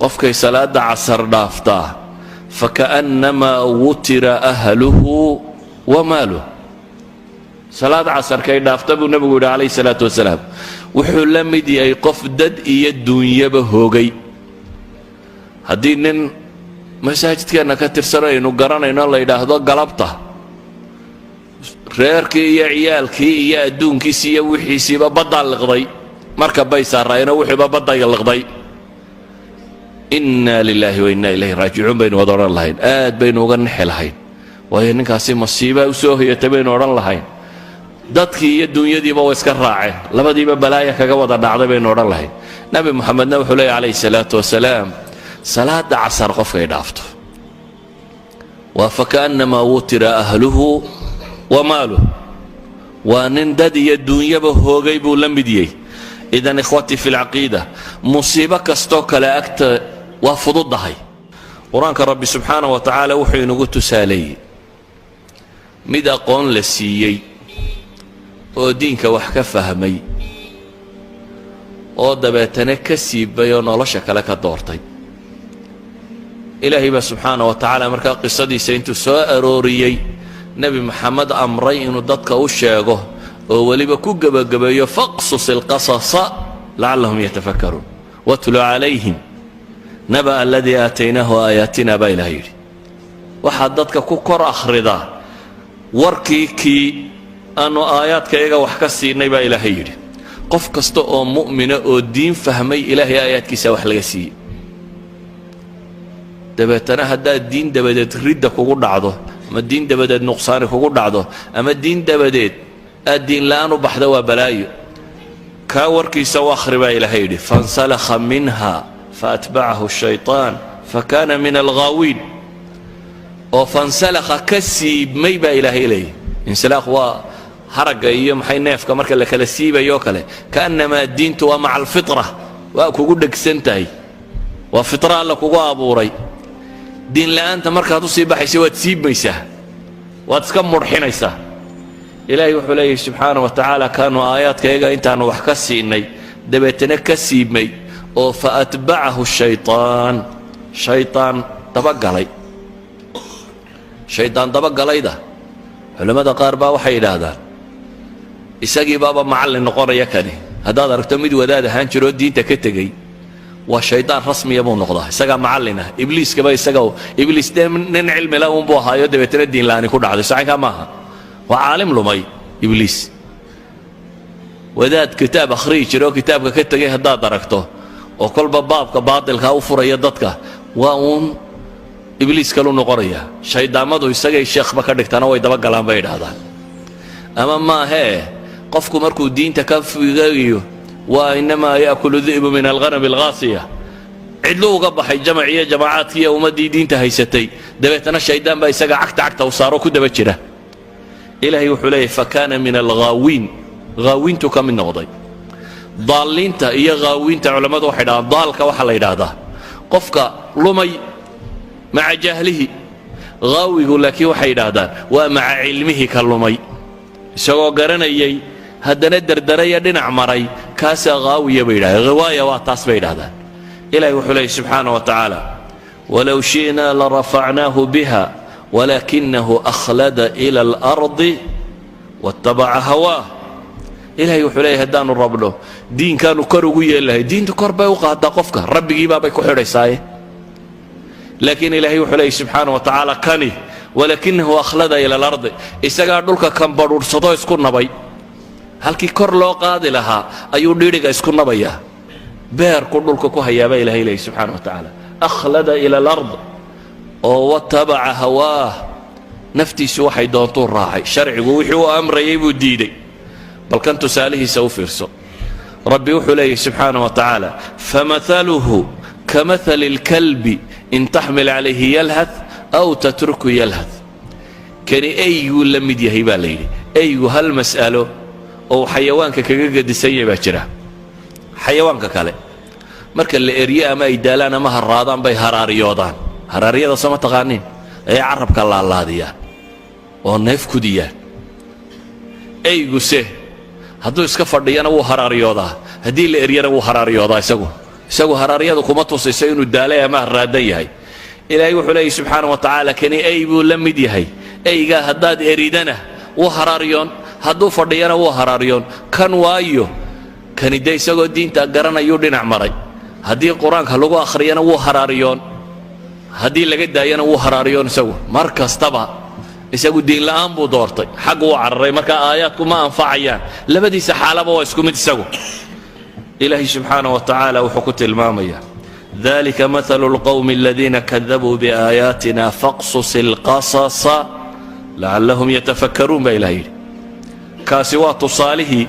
qofkay salaada casar dhaaftaa fakaannamaa wutira ahluhu wa maaluhu salaad casarkay dhaafta buu nabigu yidhi calayhi salaatu wasalaam wuxuu la mid yahay qof dad iyo duunyaba hoogay. haddii nin masaajidkeenna ka tirsan aynu garanayno la yidhaahdo galabta reerkii iyo ciyaalkii iyo adduunkiisii iyo wixiisiiba baddaa liqday marka bay saaraayeenoo wixiiba baddaga liqday, inna lilaahi wa inna ilayhi raajicuun baynu wada odhan lahayn. aad baynu uga nixi lahayn, waayo ninkaasi masiibaa u soo hoyatay baynu odhan lahayn. dadkii iyo duunyadiiba way iska raaceen, labadiiba balaaya kaga wada dhacday baynu odhan lahayn. nabi moxamedna wuxuu leeyahy calayhi salaatu wasalaam salaada casar qofkay dhaafto waa fakaannamaa wutira ahluhu wa maaluh, waa nin dad iyo duunyaba hoogay buu la mid yahay. idan ikhwatii fi lcaqiida musiibo kastoo kale agta waa fududahay. qur-aanka rabbi subxaanah wa tacaala wuxuu inagu tusaaleeyey mid aqoon la siiyey oo diinka wax ka fahmay oo dabeetana ka siibay oo nolosha kale ka doortay. ilaahay baa subxaanah wa tacaala markaa qisadiisa intuu soo arooriyey nebi maxamed amray inuu dadka u sheego oo weliba ku gebagabeeyo faqsus ilqasasa lacallahum yatafakkaruun watlu calayhim naba aladii aataynaahu aayaatina baa ilaah yidhi waxaad dadka ku kor akhridaa warkii kii aanu aayaadka iyaga wax ka siinay baa ilaahay yidhi. qof kasta oo mu'mina oo diin fahmay ilaahay aayaadkiisa wax laga siiyey. dabeetana haddaad diin dabadeed ridda kugu dhacdo ama diin dabadeed nuqsaani kugu dhacdo ama diin dabadeed aad diin la'aan u baxda waa balaayo. kaa warkiisa u akhri baa ilaahay yidhi fansalakha minha faatbacahu shayطaan fakana min alghaawiin. oo fansalakha ka siibmay baa ilaahay leeyahy. insilaaq waa haragga iyo maxay neefka marka la kala siibayoo kale kaannamaa diintu waa maca alfitra, waa kugu dhegsan tahay, waa fitra alla kugu abuuray. diin la'aanta markaad u sii baxaysa waad siibmaysaa, waad iska mudxinaysaa. ilaahay wuxuu leeyahy subxaana wa tacaala kaanu aayaadkayaga intaanu wax ka siinay dabeetana ka siibmay oo faatbacahu shayطaan, shayطaan dabagalay. shaydaan dabagalayda culammada qaar baa waxay yidhaahdaan isagii baaba macallin noqonaya kani. haddaad aragto mid wadaad ahaan jiroo diinta ka tegey waa shaydaan rasmiya buu noqdaa, isagaa macallin ah. ibliiskaba isaga ibliis dee nin cilmila unbuu ahaayo dabeetana diin la'aani ku dhacday, sacankaa maaha. waa caalim lumay ibliis. wadaad kitaab akhriyi jira oo kitaabka ka tegay haddaad aragto oo kolba baabka baatilkaa u furaya dadka waa uun ibliis kalu noqonaya. shayddaamadu isagay sheekhba ka dhigtana way dabagalaan bay idhaahdaan. ama maahee qofku markuu diinta ka figayo waa inamaa yaakulu di'bu min alghanami alghaasiya, cidlu uga baxay jamac iyo jamaacaadkiiyo ummaddii diinta haysatay, dabeetana shayddaan baa isaga cagta u saaro ku daba jira. ilaahay wuxuu leeyahy fakana min alghaawiin, ghaawintu ka mid noqday. daalliinta iyo ghaawinta culammadu waxay dhahdaan daalka waxaa la yidhaahdaa qofka lumay maca jahlihi, haawigu laakiin waxay yidhaahdaan waa maca cilmihi ka lumay, isagoo garanayay haddana derderaya dhinac maray, kaasaa haawiya bay yidhahdaan. ghawaaya waa taas bay yidhahdaan. ilaahay wuxuu leeyahy subxaana wa tacaala walow shi'naa larafacnaahu biha walakinahu akhlada ila alardi wattabaca hawaah. ilaahay wuxuu leeyahy haddaanu rabno diinkaanu kor ugu yeelahay. diintu kor bay u qaadaa qofka, rabbigiibaabay ku xidhaysaaye. laakiin ilaahay wuxuu leeyahy subxaana wa tacaala kani walakinahu akhlada ila alardi, isagaa dhulka kambadhuursado isku nabay. halkii kor loo qaadi lahaa ayuu dhiidhiga isku nabayaa, beerku dhulka ku hayaabaa ilahay leeyahy subxaana wa tacaala akhlada ila alard oo watabaca hawaah, naftiisu waxay doontuu raacay. sharcigu wixii uu amrayay buu diiday. bal kan tusaalihiisa u fiirso. rabbi wuxuu leeyahy subxaana wa tacaala famahaluhu kamahali اlkalbi in taxmil calayhi yalhad aw tatruku yalhad. kani eyguu la mid yahay baa la yidhi. eygu hal mas'alo oo xayawaanka kaga gedisan yahay baa jira. xayawaanka kale marka la erye ama ay daalaan ama haraadaan bay haraariyoodaan. haraaryada soo ma taqaaniin? ayay carabka laalaadiyaan oo neef kudiyaan. eyguse hadduu iska fadhiyana wuu haraariyoodaa, haddii la eryana wuu haraariyoodaa isagu. isagu haraaryadu kuma tusayso inuu daalay ama raadan yahay ilaahay wuxuu leeyahay subxaanahu wa tacaala kani ay buu la mid yahay ayga haddaad eridana wuu haraaryoon hadduu fadhiyana wuu haraaryoon kan waayo kani de isagoo diinta garanayuu dhinac maray haddii qur-aanka lagu akhriyana wuu haraaryoon haddii laga daayana wuu haraaryoon isagu mar kastaba isagu diin la'aan buu doortay xaggu u cararay marka aayaadku ma anfacayaan labadiisa xaalaba waa isku mid isagu ilaahay subxaanahu wa tacaala wuxuu ku tilmaamayaa ذلك مثل القوم الذين كذبوا بآياتنا فاقصص القصص لعلهم يتفكرون بإلهي كاسوات صالح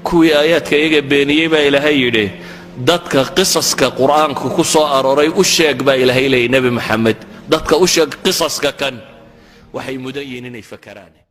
كوي آيات كيجا بيني بإلهي دتك قصصك قرآن كوسو أروري أشيك بإلهي لي نبي محمد دتك أشيك قصصك كان وحي مدينين يفكراني